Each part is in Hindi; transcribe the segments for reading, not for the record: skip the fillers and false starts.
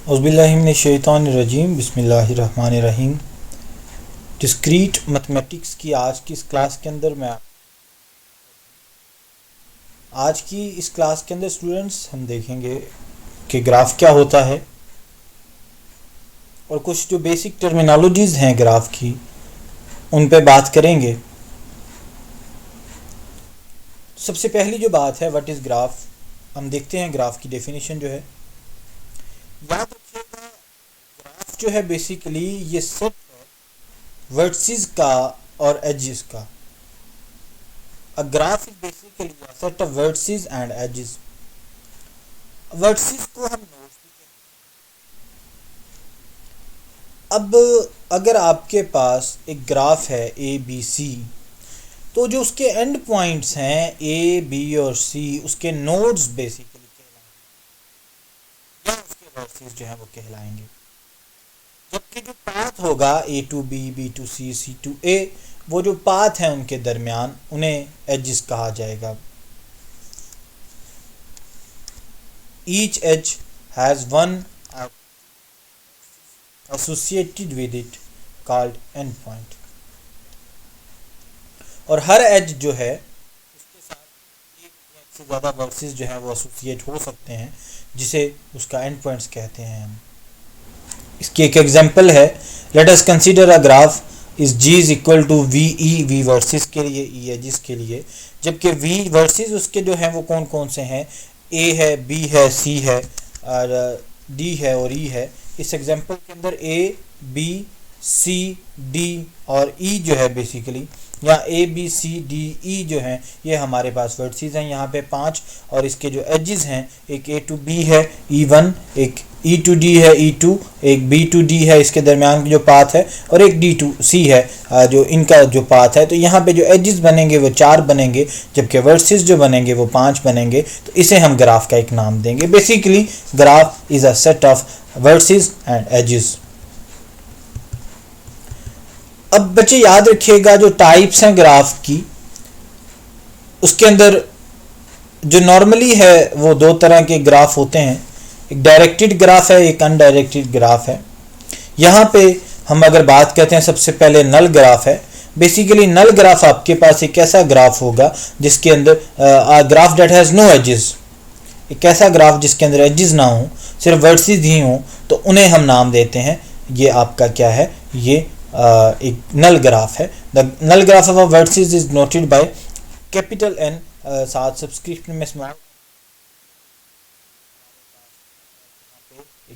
औज़ुबिल्लाहिमिनश्शैतानिर्रजीम बिस्मिल्लाहिर्रहमानिर्रहीम। डिस्क्रीट मैथमेटिक्स की आज की इस क्लास के अंदर स्टूडेंट्स हम देखेंगे कि ग्राफ क्या होता है और कुछ जो बेसिक टर्मिनोलॉजीज़ हैं ग्राफ की उन पे बात करेंगे। सबसे पहली जो बात है व्हाट इज़ ग्राफ, हम देखते हैं ग्राफ की डेफिनेशन जो है। याद रखिएगा ग्राफ जो है बेसिकली ये सेट है वर्टिसेस का और एजेस का। A graph is basically a set of vertices and edges. Vertices को हम नोड्स भी कहते हैं। अब अगर आपके पास एक ग्राफ है ए बी सी, तो जो उसके एंड पॉइंट्स हैं ए बी और सी उसके नोड्स बेसिकली कहलाएंगे या उसके वर्टिसेस जो है वो कहलाएंगे। जबकि जो पाथ होगा A to B, B to C, C to A, वो जो पाथ हैं उनके दरमियान उन्हें एजेस कहा जाएगा। Each edge has one associated with it called end point. और हर एज जो है उसके साथ एक से ज़्यादा वर्सेस जो है वो एसोसिएट हो सकते हैं, जिसे उसका एंड पॉइंट्स कहते हैं हम। इसकी एक एग्जांपल है, let us consider a graph is G is equal to V E, V vertices के लिए, ई एजिस के लिए। जबकि वी वर्सेस उसके जो हैं वो कौन कौन से हैं, ए है, बी है, सी है और डी है और ई है। इस एग्जांपल के अंदर ए बी सी डी और ई जो है बेसिकली, या A B C D E जो हैं ये हमारे पास वर्टिसेस हैं यहाँ पे 5। और इसके जो एजेस हैं एक ए टू बी है E1, एक ई टू डी है E2, एक बी टू डी है इसके दरमियान जो पाथ है, और एक डी टू सी है जो इनका जो पाथ है। तो यहाँ पे जो एजेस बनेंगे वो 4 बनेंगे, जबकि वर्टिसेस जो बनेंगे वो 5 बनेंगे। तो इसे हम ग्राफ का एक नाम देंगे। Basically graph is a set of vertices and edges. अब बच्चे याद रखिएगा जो टाइप्स हैं ग्राफ की, उसके अंदर जो नॉर्मली है वो 2 तरह के ग्राफ होते हैं। एक डायरेक्टेड ग्राफ है, एक अनडायरेक्टेड ग्राफ है। यहाँ पे हम अगर बात करते हैं सबसे पहले नल ग्राफ है। बेसिकली नल ग्राफ आपके पास एक ऐसा ग्राफ होगा जिसके अंदर graph that has no edges. एक ऐसा ग्राफ जिसके अंदर एजेस ना हो, सिर्फ वर्टिसेस ही हों, तो उन्हें हम नाम देते हैं, ये आपका क्या है, ये एक नल ग्राफ है। The null graph of a vertices is noted by capital N, साथ सब्सक्रिप्शन में स्मॉल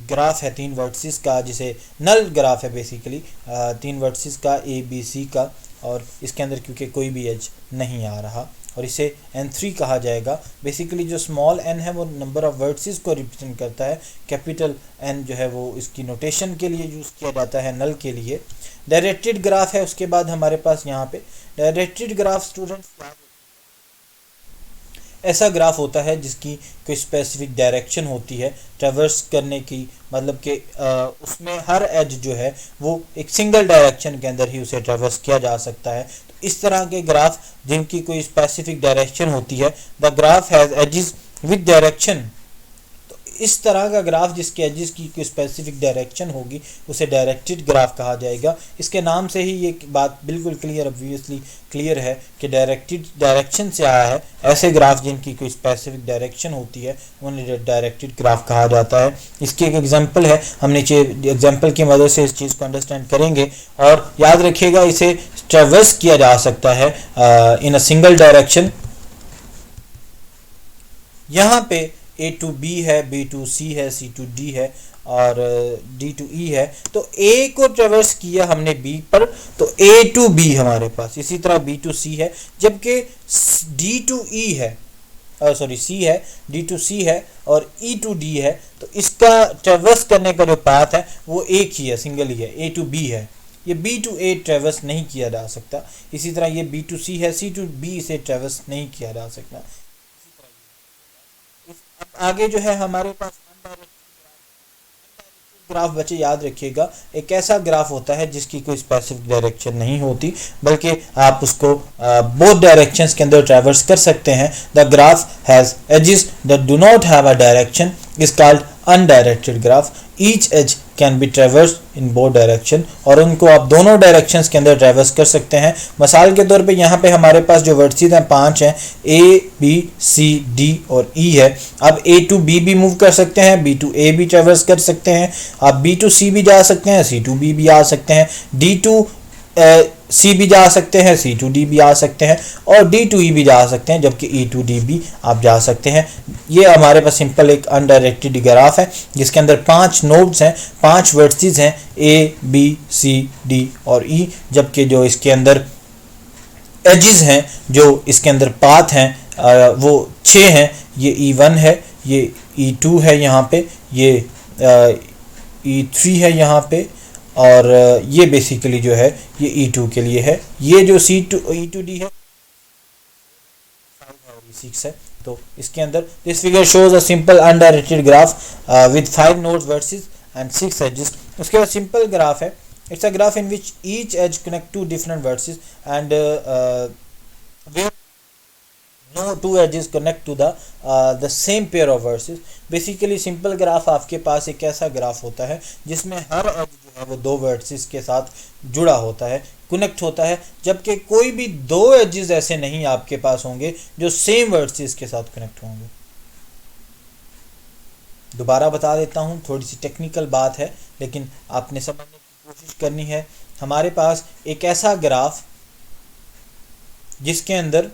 ग्राफ है 3 वर्टिसेस का, जिसे नल ग्राफ है बेसिकली 3 वर्टिसेस का, ए बी सी का, और इसके अंदर क्योंकि कोई भी एज नहीं आ रहा, और इसे n3 कहा जाएगा। बेसिकली जो स्मॉल n है वो नंबर ऑफ वर्टिसेस को रिप्रेजेंट करता है, कैपिटल n जो है वो इसकी नोटेशन के लिए यूज़ किया जाता है नल के लिए। डायरेक्टेड ग्राफ है उसके बाद हमारे पास यहाँ पे। डायरेक्टेड ग्राफ स्टूडेंट्स ऐसा ग्राफ होता है जिसकी कोई स्पेसिफिक डायरेक्शन होती है ट्रैवर्स करने की, मतलब कि उसमें हर एज जो है वो एक सिंगल डायरेक्शन के अंदर ही उसे ट्रैवर्स किया जा सकता है। तो इस तरह के ग्राफ जिनकी कोई स्पेसिफिक डायरेक्शन होती है, the graph has edges with direction. तो इस तरह का ग्राफ जिसके एजेस की कोई स्पेसिफिक डायरेक्शन होगी उसे डायरेक्टेड ग्राफ कहा जाएगा। इसके नाम से ही ये बात बिल्कुल क्लियर, ऑब्वियसली क्लियर है कि डायरेक्टेड डायरेक्शन से आया है। ऐसे ग्राफ जिनकी कोई स्पेसिफिक डायरेक्शन होती है उन्हें डायरेक्टेड ग्राफ कहा जाता है। इसकी एक एग्जांपल है, हम नीचे एग्जांपल की मदद से इस चीज़ को अंडरस्टैंड करेंगे। और याद रखिएगा इसे ट्रैवर्स किया जा सकता है इन अ सिंगल डायरेक्शन। यहाँ पे ए टू बी है, बी टू सी है, सी टू डी है और डी टू ई है। तो ए को ट्रेवर्स किया हमने बी पर, तो ए टू बी हमारे पास, इसी तरह बी टू सी है। जबकि डी टू ई है, सॉरी सी है, डी टू सी है और ई टू डी है, तो इसका ट्रेवर्स करने का जो पाथ है वो एक ही है, सिंगल ही है, ए टू बी है। ये बी टू ए ट्रेवर्स नहीं किया जा सकता। इसी तरह ये बी टू सी है, सी टू बी इसे ट्रेवर्स नहीं किया जा सकता। अब आगे जो है हमारे पास ग्राफ बच्चे याद रखिएगा एक ऐसा ग्राफ होता है जिसकी कोई स्पेसिफिक डायरेक्शन नहीं होती, बल्कि आप उसको बोथ डायरेक्शंस के अंदर ट्रैवर्स कर सकते हैं। The graph has edges that do not have a direction is called undirected graph, each edge can be traverse in both direction, और उनको आप दोनों डायरेक्शंस के अंदर ट्रेवर्स कर सकते हैं। मिसाल के तौर पे यहाँ पे हमारे पास जो वर्टिसेस हैं 5 हैं, ए बी सी डी और ई है। अब ए टू बी भी मूव कर सकते हैं, बी टू ए भी ट्रेवर्स कर सकते हैं, आप बी टू सी भी जा सकते हैं, सी टू बी भी आ सकते हैं, डी टू सी भी जा सकते हैं, सी टू डी भी आ सकते हैं, और डी टू ई भी जा सकते हैं, जबकि ई टू डी भी आप जा सकते हैं। ये हमारे पास सिंपल एक अनडायरेक्टेड ग्राफ है जिसके अंदर 5 नोड्स हैं, 5 वर्टिसेस हैं, ए बी सी डी और ई, जबकि जो इसके अंदर एजेस हैं, जो इसके अंदर पाथ हैं वो 6 हैं। ये E1 है, ये E2 है यहाँ पे, ये E3 है यहाँ पे, और ये बेसिकली जो है ये E2 के लिए है। ये जो E2D है 5 और E6 है। तो इसके अंदर this figure shows a simple undirected graph with 5 nodes vertices and 6 edges. उसके बाद सिंपल ग्राफ है, it's a graph in which each edge connect to different vertices and where no two edges connect to the same pair of verses। Basically simple graph आपके पास एक ऐसा ग्राफ होता है जिसमें हर एज जो है वो 2 वर्सेस के साथ जुड़ा होता है, कनेक्ट होता है, जबकि कोई भी 2 एजेस ऐसे नहीं आपके पास होंगे जो सेम वर्सेस के साथ कनेक्ट होंगे। दोबारा बता देता हूँ, थोड़ी सी टेक्निकल बात है लेकिन आपने समझने की कोशिश करनी है। हमारे पास एक ऐसा ग्राफ जिसके अंदर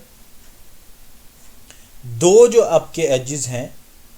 2 जो आपके एजेस हैं,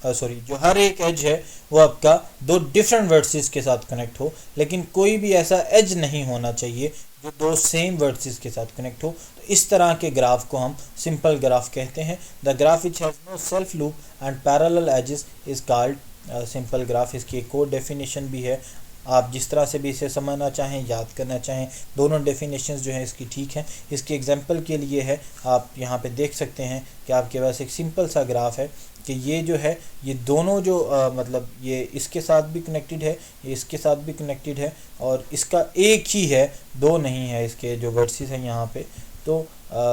जो हर एक एज है वो आपका 2 डिफरेंट वर्सेस के साथ कनेक्ट हो, लेकिन कोई भी ऐसा एज नहीं होना चाहिए जो 2 सेम वर्सेस के साथ कनेक्ट हो। तो इस तरह के ग्राफ को हम सिंपल ग्राफ कहते हैं। The graph which has no self loop and parallel edges is called simple graph. इसकी एक और डेफिनेशन भी है, आप जिस तरह से भी इसे समझना चाहें, याद करना चाहें, दोनों डेफिनेशंस जो हैं इसकी ठीक हैं। इसकी एग्जांपल के लिए है, आप यहाँ पे देख सकते हैं कि आपके पास एक सिंपल सा ग्राफ है कि ये जो है ये दोनों जो मतलब ये इसके साथ भी कनेक्टेड है, ये इसके साथ भी कनेक्टेड है, और इसका एक ही है, 2 नहीं है इसके जो वर्सेस हैं यहाँ पे। तो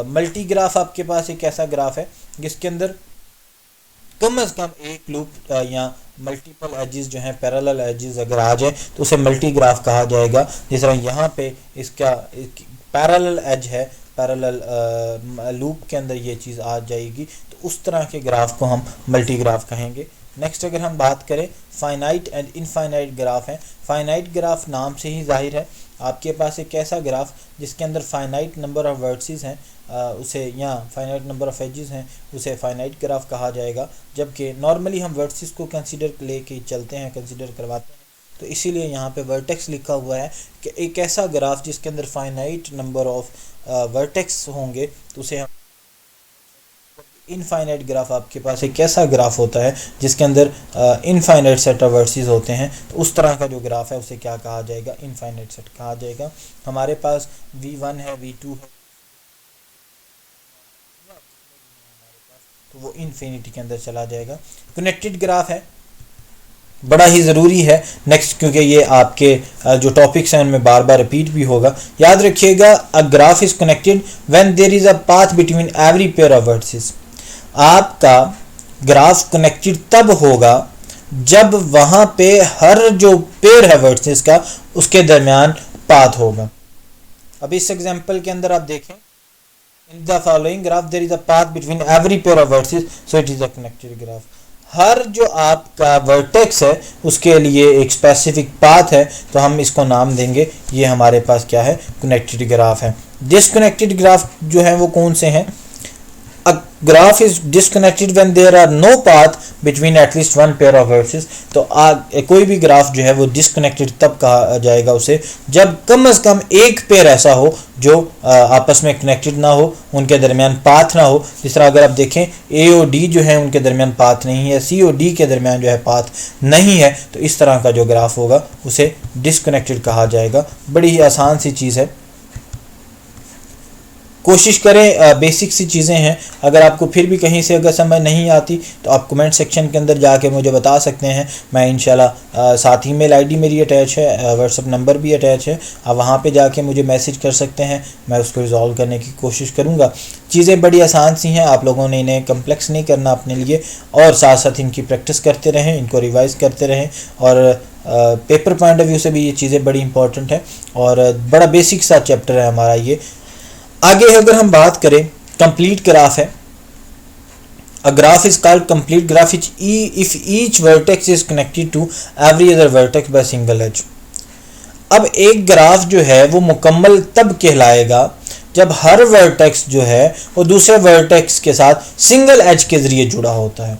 मल्टी ग्राफ आपके पास एक ऐसा ग्राफ है जिसके अंदर कम से कम एक लूप या मल्टीपल एजेस जो हैं, पैरेलल एजेस अगर आ जाए तो उसे मल्टी ग्राफ कहा जाएगा। जिस तरह यहाँ पे इसका पैरेलल एज है, पैरेलल लूप के अंदर ये चीज़ आ जाएगी, तो उस तरह के ग्राफ को हम मल्टी ग्राफ कहेंगे। नेक्स्ट अगर हम बात करें फाइनाइट एंड इनफाइनाइट ग्राफ हैं। फाइनाइट ग्राफ नाम से ही जाहिर है, आपके पास एक ऐसा ग्राफ जिसके अंदर फाइनाइट नंबर ऑफ वर्सेस हैं, उसे या फाइनाइट नंबर ऑफ एजेस हैं, उसे फाइनाइट ग्राफ कहा जाएगा। जबकि नॉर्मली हम वर्सेस को कंसीडर लेके चलते हैं, कंसीडर करवाते हैं, तो इसीलिए यहाँ पे वर्टेक्स लिखा हुआ है कि एक ऐसा ग्राफ जिसके अंदर फाइनाइट नंबर ऑफ वर्टेक्स होंगे तो उसे हम। इनफाइनाइट ग्राफ आपके पास एक ऐसा ग्राफ होता है जिसके अंदर इनफाइनाइट सेट ऑफ वर्सेस होते हैं, तो उस तरह का जो ग्राफ है उसे क्या कहा जाएगा, इनफाइनाइट सेट कहा जाएगा। हमारे पास V1 है, V2 है, तो वो इन्फिनिटी के अंदर चला जाएगा। कनेक्टेड ग्राफ है, बड़ा ही ज़रूरी है नेक्स्ट, क्योंकि ये आपके जो टॉपिक्स हैं उनमें बार बार रिपीट भी होगा। याद रखिएगा, a graph is connected when there is a path between every pair of vertices. आपका ग्राफ कनेक्टेड तब होगा जब वहाँ पे हर जो पेयर है वर्सेस का उसके दरमियान पाथ होगा। अब इस एग्जांपल के अंदर आप देखें, in the following graph there is a path between every pair of vertices, so it is a connected graph. हर जो आपका वर्टेक्स है उसके लिए एक स्पेसिफिक पाथ है, तो हम इसको नाम देंगे, ये हमारे पास क्या है, कनेक्टेड ग्राफ है। डिसकनेक्टेड ग्राफ जो है वो कौन से हैं? A graph is disconnected when there are no path between at least one pair of vertices। तो कोई भी ग्राफ जो है वो डिसकनेक्टेड तब कहा जाएगा उसे जब कम से कम एक पेयर ऐसा हो जो आपस में कनेक्टेड ना हो, उनके दरमियान पाथ ना हो। जिस तरह अगर आप देखें ए और डी जो है उनके दरमियान पाथ नहीं है, सी और डी के दरमियान जो है पाथ नहीं है, तो इस तरह का जो ग्राफ होगा उसे डिसकनेक्टेड कहा जाएगा। बड़ी ही आसान सी चीज़ है। कोशिश करें, बेसिक सी चीज़ें हैं। अगर आपको फिर भी कहीं से अगर समझ नहीं आती तो आप कमेंट सेक्शन के अंदर जाके मुझे बता सकते हैं। मैं इंशाल्लाह साथ ही मेल आईडी मेरी अटैच है, व्हाट्सअप नंबर भी अटैच है, आप वहाँ पे जाके मुझे मैसेज कर सकते हैं, मैं उसको रिजॉल्व करने की कोशिश करूँगा। चीज़ें बड़ी आसान सी हैं, आप लोगों ने इन्हें कम्प्लेक्स नहीं करना अपने लिए, और साथ साथ इनकी प्रैक्टिस करते रहें, इनको रिवाइज़ करते रहें। और पेपर पॉइंट ऑफ व्यू से भी ये चीज़ें बड़ी इंपॉर्टेंट हैं और बड़ा बेसिक सा चैप्टर है हमारा ये। आगे अगर हम बात करें, कंप्लीट ग्राफ है। A graph is called complete graph if each vertex is connected to every other vertex by single edge. अब एक ग्राफ जो है वो मुकम्मल तब कहलाएगा जब हर वर्टेक्स जो है वो दूसरे वर्टेक्स के साथ सिंगल एज के जरिए जुड़ा होता है।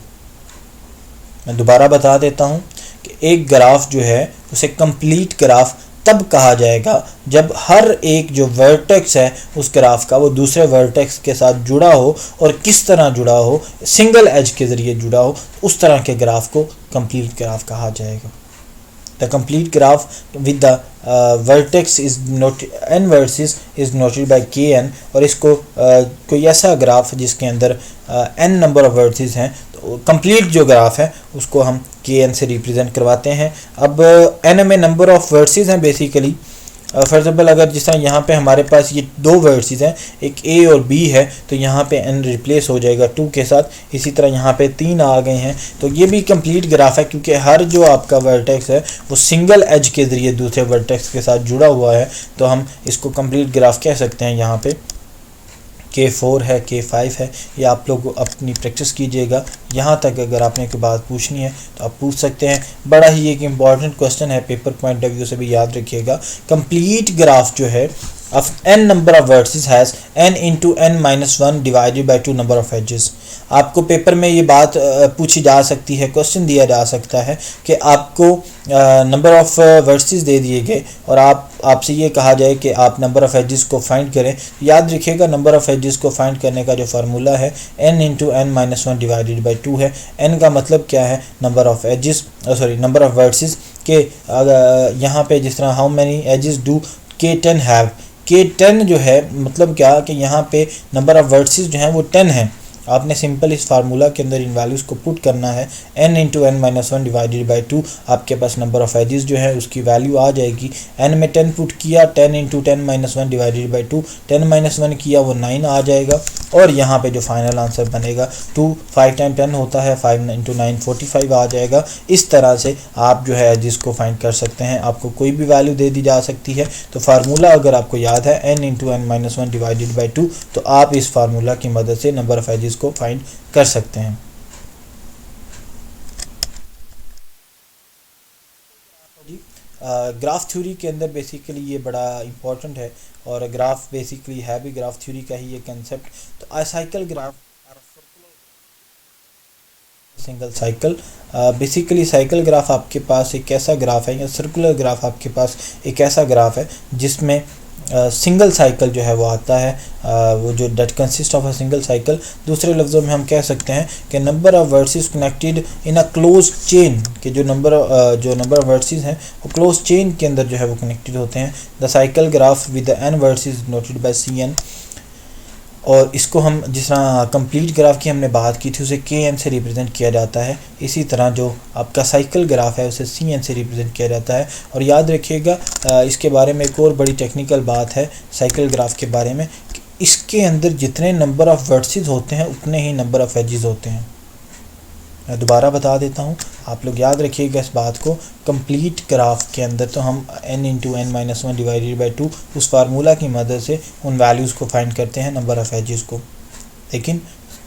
मैं दोबारा बता देता हूँ कि एक ग्राफ जो है उसे कंप्लीट ग्राफ तब कहा जाएगा जब हर एक जो वर्टेक्स है उस ग्राफ का वो दूसरे वर्टेक्स के साथ जुड़ा हो, और किस तरह जुड़ा हो, सिंगल एज के ज़रिए जुड़ा हो, उस तरह के ग्राफ को कंप्लीट ग्राफ कहा जाएगा। The complete graph with the vertex is note n vertices is noted by K n. और इसको कोई ऐसा ग्राफ जिसके अंदर एन नंबर ऑफ वर्सेस हैं, तो कंप्लीट जो ग्राफ है उसको हम के एन से रिप्रेजेंट करवाते हैं। अब एन में नंबर ऑफ वर्सेस हैं बेसिकली। फॉर एग्जाम्पल अगर जिस तरह यहाँ पे हमारे पास ये दो वर्सेस हैं, एक ए और बी है, तो यहाँ पे एन रिप्लेस हो जाएगा 2 के साथ। इसी तरह यहाँ पे 3 आ गए हैं, तो ये भी कंप्लीट ग्राफ है, क्योंकि हर जो आपका वर्टेक्स है वो सिंगल एज के ज़रिए दूसरे वर्टेक्स के साथ जुड़ा हुआ है, तो हम इसको कंप्लीट ग्राफ कह सकते हैं। यहाँ पे K4 है, K5 है, ये आप लोग अपनी प्रैक्टिस कीजिएगा। यहाँ तक अगर आपने कोई बात पूछनी है तो आप पूछ सकते हैं। बड़ा ही एक इम्पॉर्टेंट क्वेश्चन है, पेपर पॉइंट ऑफ व्यू से भी याद रखिएगा। कंप्लीट ग्राफ जो है of n number of vertices has n into n minus 1 divided by 2 number of edges। आपको पेपर में ये बात पूछी जा सकती है, क्वेश्चन दिया जा सकता है कि आपको नंबर ऑफ वर्सेस दे दिए गए और आपसे ये कहा जाए कि आप नंबर ऑफ एजेस को फाइंड करें। याद रखिएगा, नंबर ऑफ एजेस को फाइंड करने का जो फार्मूला है n into n minus 1 divided by 2 है। n का मतलब क्या है, number of edges, number of vertices के। यहाँ पे जिस तरह how many edges do K10 have, K10 जो है मतलब क्या कि यहाँ पे नंबर ऑफ वर्सेस जो हैं वो 10 हैं। आपने सिंपल इस फार्मूला के अंदर इन वैल्यूज़ को पुट करना है, n into n minus 1 divided by 2। आपके पास नंबर ऑफ एजेस जो है उसकी वैल्यू आ जाएगी। n में 10 पुट किया, 10 into 10 minus 1 divided by 2, 10 minus 1 किया वो 9 आ जाएगा। और यहाँ पे जो फाइनल आंसर बनेगा 2 5 टाइम 10 होता है, 5 इंटू 9 45 आ जाएगा। इस तरह से आप जो है एजेस को फाइंड कर सकते हैं। आपको कोई भी वैल्यू दे दी जा सकती है, तो फार्मूला अगर आपको याद है n into n minus 1 divided by 2, तो आप इस फार्मूला की मदद से नंबर ऑफ एजेस को फाइंड कर सकते हैं। ग्राफ थ्योरी के अंदर बेसिकली ये बड़ा इंपॉर्टेंट है, और ग्राफ बेसिकली है भी ग्राफ थ्योरी का ही ये कंसेप्ट। तो अ cycle graph, single cycle, basically cycle graph आपके पास एक ऐसा ग्राफ है, या सर्कुलर ग्राफ आपके पास एक ऐसा ग्राफ है जिसमें सिंगल साइकिल जो है वो आता है, वो जो that consist of a single cycle. दूसरे लफ्ज़ों में हम कह सकते हैं कि number of vertices connected in a close chain, के जो नंबर ऑफ वर्सेस हैं वो क्लोज चेन के अंदर जो है वो कनेक्टेड होते हैं। The cycle graph with the n vertices noted by CN। और इसको हम जिस तरह कंप्लीट ग्राफ की हमने बात की थी उसे KN से रिप्रेजेंट किया जाता है, इसी तरह जो आपका साइकिल ग्राफ है उसे CN से रिप्रेजेंट किया जाता है। और याद रखिएगा, इसके बारे में एक और बड़ी टेक्निकल बात है साइकिल ग्राफ के बारे में, कि इसके अंदर जितने नंबर ऑफ़ वर्सेस होते हैं उतने ही नंबर ऑफ़ एजेस होते हैं। मैं दोबारा बता देता हूँ, आप लोग याद रखिएगा इस बात को। कंप्लीट ग्राफ के अंदर तो हम n into n minus 1 divided by 2 उस फार्मूला की मदद से उन वैल्यूज़ को फाइंड करते हैं, नंबर ऑफ़ एजेस को। लेकिन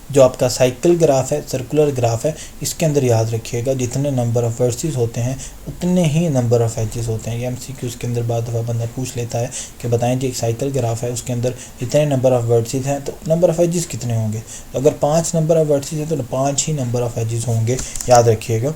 जो आपका साइकिल ग्राफ है, सर्कुलर ग्राफ है, इसके अंदर याद रखिएगा जितने नंबर ऑफ़ वर्सेस होते हैं उतने ही नंबर ऑफ़ एजेस होते हैं। ये MCQ के अंदर बाद दफ़ा बंदा पूछ लेता है कि बताएं जी एक साइकिल ग्राफ है उसके अंदर जितने नंबर ऑफ़ वर्सेस हैं तो नंबर ऑफ़ एजेस कितने होंगे। तो अगर 5 नंबर ऑफ़ वर्सेस हैं तो 5 ही नंबर ऑफ़ एजेस होंगे, याद रखिएगा।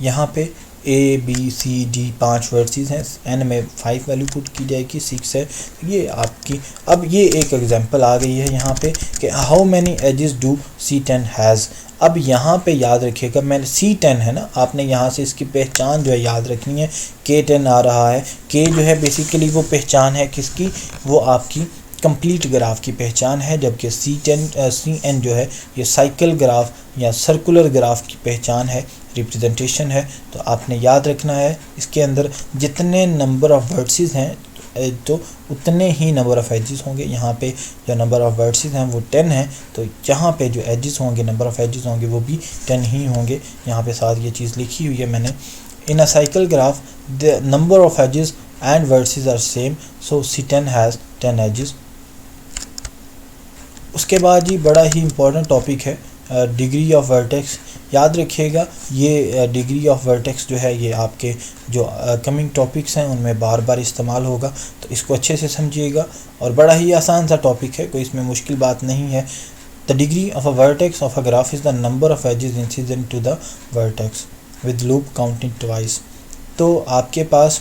यहाँ पे ABCD 5 वर्सेस हैं, n में 5 वैल्यू पुट की जाएगी, 6 है ये आपकी। अब ये एक एग्जांपल आ गई है यहाँ पे कि how many edges do C10 has. अब यहाँ पे याद रखिएगा, मैंने C10 है ना, आपने यहाँ से इसकी पहचान जो है याद रखनी है। K10 आ रहा है, K जो है बेसिकली वो पहचान है किसकी, वो आपकी कंप्लीट ग्राफ की पहचान है, जबकि CN जो है ये साइकिल ग्राफ या सर्कुलर ग्राफ की पहचान है, रिप्रेजेंटेशन है। तो आपने याद रखना है इसके अंदर जितने नंबर ऑफ वर्टिसेस हैं तो उतने ही नंबर ऑफ एजेस होंगे। यहाँ पे जो नंबर ऑफ वर्टिसेस हैं वो 10 हैं, तो यहाँ पे जो एजेस होंगे, नंबर ऑफ एजेस होंगे वो भी 10 ही होंगे। यहाँ पे साथ ये चीज़ लिखी हुई है मैंने। In a cycle graph the number of edges and vertices are same, so C10 has 10 edges. उसके बाद जी बड़ा ही इम्पोर्टेंट टॉपिक है डिग्री ऑफ वर्टेक्स। याद रखिएगा ये डिग्री ऑफ वर्टेक्स जो है ये आपके जो कमिंग टॉपिक्स हैं उनमें बार बार इस्तेमाल होगा, तो इसको अच्छे से समझिएगा। और बड़ा ही आसान सा टॉपिक है, कोई इसमें मुश्किल बात नहीं है। The degree of a vertex of a graph is the number of edges incident to the vertex with loop counting twice. तो आपके पास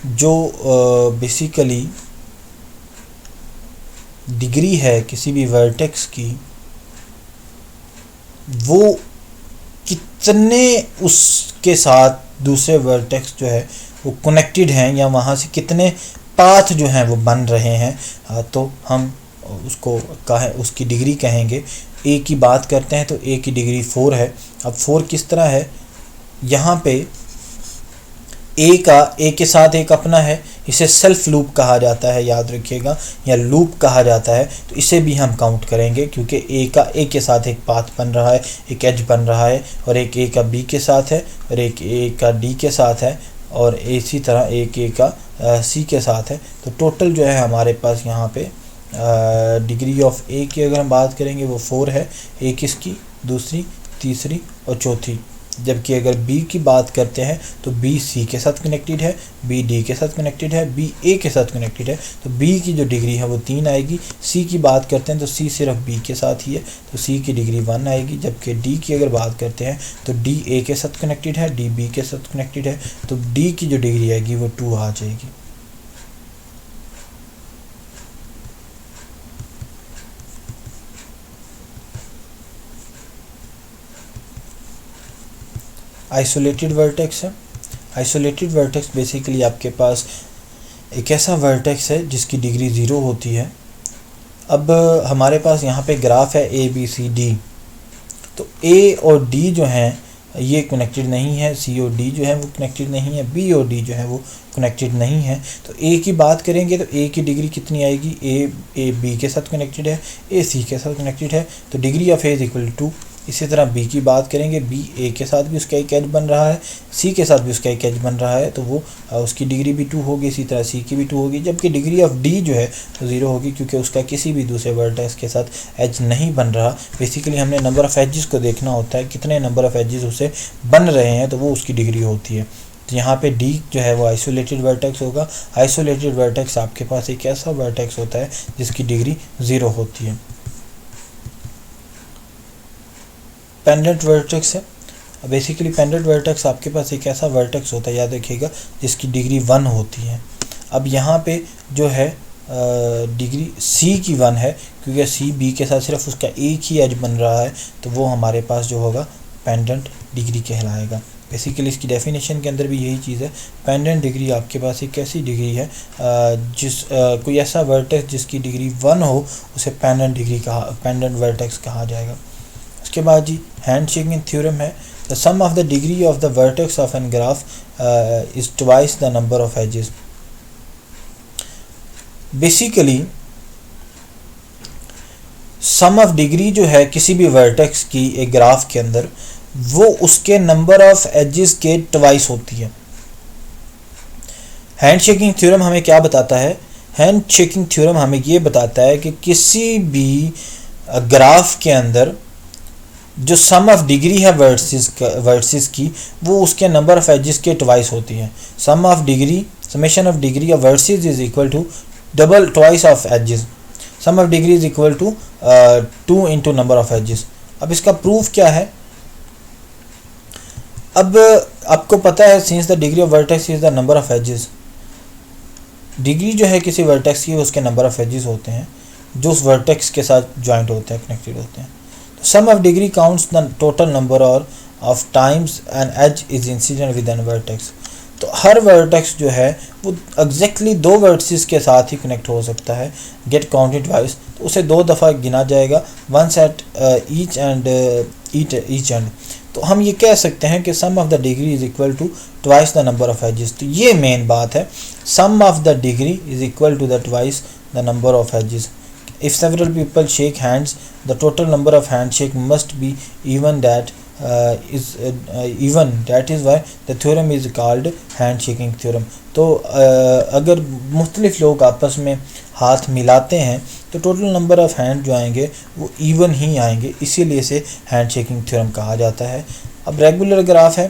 जो बेसिकली डिग्री है किसी भी वर्टेक्स की, वो कितने उसके साथ दूसरे वर्टेक्स जो है वो कनेक्टेड हैं या वहाँ से कितने पाथ जो हैं वो बन रहे हैं, तो हम उसको उसकी डिग्री कहेंगे। ए की बात करते हैं तो ए की डिग्री 4 है। अब 4 किस तरह है, यहाँ पे ए के साथ एक अपना है, इसे सेल्फ लूप कहा जाता है, याद रखिएगा, या लूप कहा जाता है। तो इसे भी हम काउंट करेंगे क्योंकि ए के साथ एक पाथ बन रहा है, एक एज बन रहा है, और एक ए का बी के साथ है, और एक ए का डी के साथ है, और इसी तरह एक ए का सी के साथ है। तो टोटल जो है हमारे पास यहाँ पे डिग्री ऑफ ए की अगर हम बात करेंगे वो 4 है। एक इसकी, दूसरी, तीसरी और चौथी। जबकि अगर बी की बात करते हैं तो बी सी के साथ कनेक्टेड है, बी डी के साथ कनेक्टेड है, बी ए के साथ कनेक्टेड है, तो बी की जो डिग्री है वो 3 आएगी। सी की बात करते हैं तो सी सिर्फ बी के साथ ही है, तो सी की डिग्री 1 आएगी। जबकि डी की अगर बात करते हैं तो डी ए के साथ कनेक्टेड है, डी बी के साथ कनेक्टेड है, तो डी की जो डिग्री आएगी वो 2 आ जाएगी। आइसोलेटेड वर्टेक्स है। आइसोलेटेड वर्टेक्स बेसिकली आपके पास एक ऐसा वर्टेक्स है जिसकी डिग्री 0 होती है। अब हमारे पास यहाँ पे ग्राफ है ए बी सी डी, तो ए और डी जो हैं ये कनेक्टेड नहीं है, सी और डी जो है वो कनेक्टेड नहीं है, बी और डी जो है वो कनेक्टेड नहीं है। तो ए की बात करेंगे तो ए की डिग्री कितनी आएगी, ए बी के साथ कनेक्टेड है, ए सी के साथ कनेक्टेड है, तो degree of A is equal to. इसी तरह बी की बात करेंगे, बी ए के साथ भी उसका एक एज बन रहा है, सी के साथ भी उसका एक एज बन रहा है, तो वो उसकी डिग्री भी 2 होगी। इसी तरह सी की भी 2 होगी। जबकि डिग्री ऑफ डी जो है तो 0 होगी क्योंकि उसका किसी भी दूसरे वर्टेक्स के साथ एज नहीं बन रहा। बेसिकली हमने नंबर ऑफ़ एजेस को देखना होता है, कितने नंबर ऑफ़ एजेस उसे बन रहे हैं, तो वो उसकी डिग्री होती है। तो यहाँ पे डी जो है वो आइसोलेटेड वर्टेक्स होगा। आइसोलेटेड वर्टेक्स आपके पास एक ऐसा वर्टेक्स होता है जिसकी डिग्री 0 होती है। पेंडेंट वर्टेक्स है। बेसिकली पेंडेंट वर्टेक्स आपके पास एक ऐसा वर्टेक्स होता है, याद रखिएगा, जिसकी डिग्री 1 होती है। अब यहाँ पे जो है डिग्री सी की 1 है क्योंकि सी बी के साथ सिर्फ उसका एक ही एज बन रहा है, तो वो हमारे पास जो होगा पेंडेंट डिग्री कहलाएगा। बेसिकली इसकी डेफिनेशन के अंदर भी यही चीज़ है। पेंडेंट डिग्री आपके पास एक ऐसी डिग्री है कोई ऐसा वर्टेक्स जिसकी डिग्री 1 हो उसे पेंडेंट वर्टेक्स कहा जाएगा। उसके बाद जी हैंडशेकिंग थ्योरम है। The sum of the degree of the vertex of an graph is twice the number of edges. Basically sum of degree जो है किसी भी वर्टेक्स की एक ग्राफ के अंदर, वो उसके नंबर ऑफ एजेस के ट्वाइस होती है। हैंडशेकिंग थ्योरम हमें क्या बताता है? हैंडशेकिंग थ्योरम हमें ये बताता है कि किसी भी ग्राफ के अंदर जो सम ऑफ डिग्री है वर्सेस की, वो उसके नंबर ऑफ एजेस के ट्वाइस होती है। Sum of degree, summation of degree of vertices is equal to double twice of edges. Sum of degree is equal to 2 into number of edges. अब इसका प्रूफ क्या है? अब आपको पता है since the degree of vertex is the number of edges, degree जो है किसी वर्टेक्स की उसके नंबर ऑफ एजेस होते हैं जो उस वर्टेक्स के साथ ज्वाइंट होते हैं, कनेक्टेड होते हैं। Sum of degree counts the total number of times an edge is incident with an vertex। तो हर वर्टेक्स जो है वो एग्जैक्टली 2 वर्टिसेस के साथ ही कनेक्ट हो सकता है। गेट काउंटेड वाइज, तो उसे 2 दफ़ा गिना जाएगा, वंस एट ईच एंड। तो हम ये कह सकते हैं कि sum of the degree is equal to twice the number of edges. तो ये मेन बात है, sum of the degree is equal to the twice the number of edges. If several people shake hands, the total number of handshake must be even. That is even. That is why the theorem is called handshaking theorem. तो अगर मुख्तलिफ लोग आपस में हाथ मिलाते हैं तो टोटल नंबर ऑफ हैंड जो आएंगे वो इवन ही आएंगे, इसीलिए इसे हैंडशेकिंग थ्योरम कहा जाता है। अब रेगुलर ग्राफ है।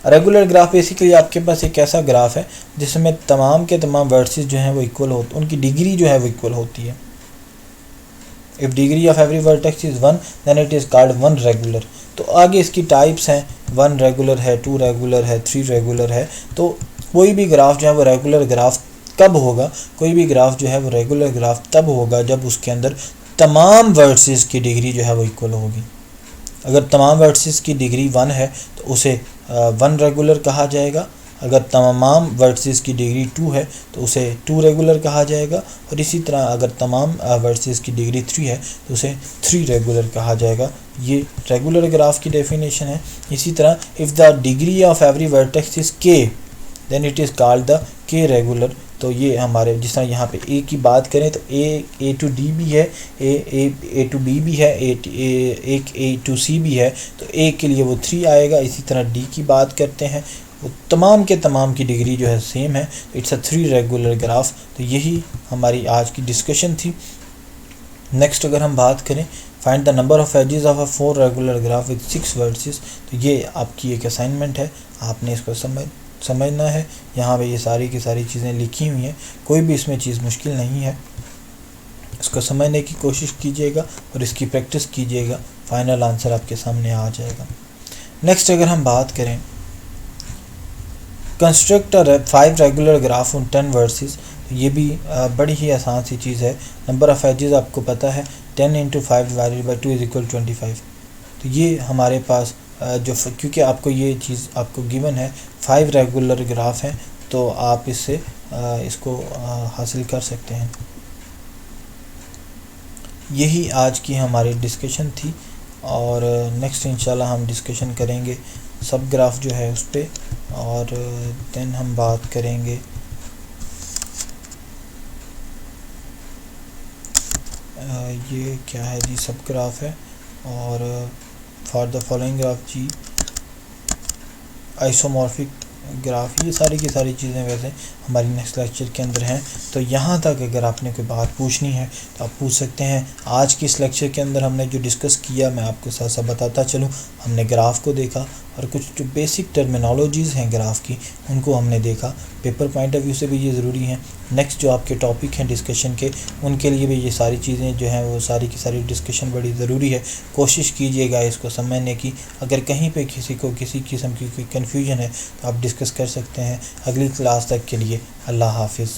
रेगुलर ग्राफ बेसिकली आपके पास एक ऐसा ग्राफ है जिसमें तमाम के तमाम वर्टिसेस जो हैं वो इक्वल होते, उनकी डिग्री जो है वो इक्वल होती है। If degree of every vertex is 1 then it is called 1 regular. तो आगे इसकी टाइप्स हैं, 1 रेगुलर है, 2 रेगुलर है, 3 रेगुलर है। तो कोई भी ग्राफ जो है वो रेगुलर ग्राफ कब होगा, कोई भी ग्राफ जो है वो रेगुलर ग्राफ तब होगा जब उसके अंदर तमाम वर्टिसेस की डिग्री जो है वो इक्वल होगी। अगर तमाम वर्टिसेस की डिग्री 1 है तो उसे 1 रेगुलर कहा जाएगा। अगर तमाम वर्टिसेस की डिग्री 2 है तो उसे 2 रेगुलर कहा जाएगा। और इसी तरह अगर तमाम वर्टिसेस की डिग्री 3 है तो उसे 3 रेगुलर कहा जाएगा। ये रेगुलर ग्राफ की डेफिनेशन है। इसी तरह if the degree of every vertex is k then it is called the k regular. तो ये हमारे जिस तरह यहाँ पे a की बात करें तो a to d भी है, a to b भी है, a to c भी है। तो a के लिए वो 3 आएगा। इसी तरह d की बात करते हैं, वो तमाम के तमाम की डिग्री जो है सेम है, इट्स अ 3 रेगुलर ग्राफ। तो यही हमारी आज की डिस्कशन थी। नेक्स्ट अगर हम बात करें, find the number of edges of a 4 regular graph with 6 vertices. तो ये आपकी एक असाइनमेंट है, आपने इसको समझना है। यहाँ पे ये सारी की सारी चीज़ें लिखी हुई हैं, कोई भी इसमें चीज़ मुश्किल नहीं है। इसको समझने की कोशिश कीजिएगा और इसकी प्रैक्टिस कीजिएगा, फाइनल आंसर आपके सामने आ जाएगा। नेक्स्ट अगर हम बात करें, construct 5 regular graph on 10 versus. ये भी बड़ी ही आसान सी चीज़ है। नंबर ऑफ एजेस आपको पता है 10 × 5 डिवाइडेड बाई 2 = 25। तो ये हमारे पास जो क्योंकि आपको ये चीज़ आपको गिवन है 5 रेगुलर ग्राफ हैं, तो आप इससे इसको हासिल कर सकते हैं। यही आज की हमारी डिस्कशन थी और नेक्स्ट इंशाल्लाह हम डिस्कशन करेंगे सब ग्राफ जो है उस पर, और देन हम बात करेंगे ये क्या है जी, सब ग्राफ है। और for the following graph ji, isomorphic graph, ये सारी की सारी चीज़ें वैसे हमारी नेक्स्ट लेक्चर के अंदर हैं। तो यहाँ तक अगर आपने कोई बात पूछनी है तो आप पूछ सकते हैं। आज की इस लेक्चर के अंदर हमने जो डिस्कस किया मैं आपको साथ साथ बताता चलूँ। हमने ग्राफ को देखा और कुछ जो बेसिक टर्मिनोलॉजीज़ हैं ग्राफ की उनको हमने देखा। पेपर पॉइंट ऑफ व्यू से भी ये ज़रूरी है। नेक्स्ट जो आपके टॉपिक हैं डिस्कशन के, उनके लिए भी ये सारी चीज़ें जो हैं वो सारी की सारी डिस्कशन बड़ी ज़रूरी है। कोशिश कीजिएगा इसको समझने की। अगर कहीं पे किसी को किसी किस्म की कोई कन्फ्यूजन है तो आप डिस्कस कर सकते हैं। अगली क्लास तक के लिए अल्लाह हाफिज़।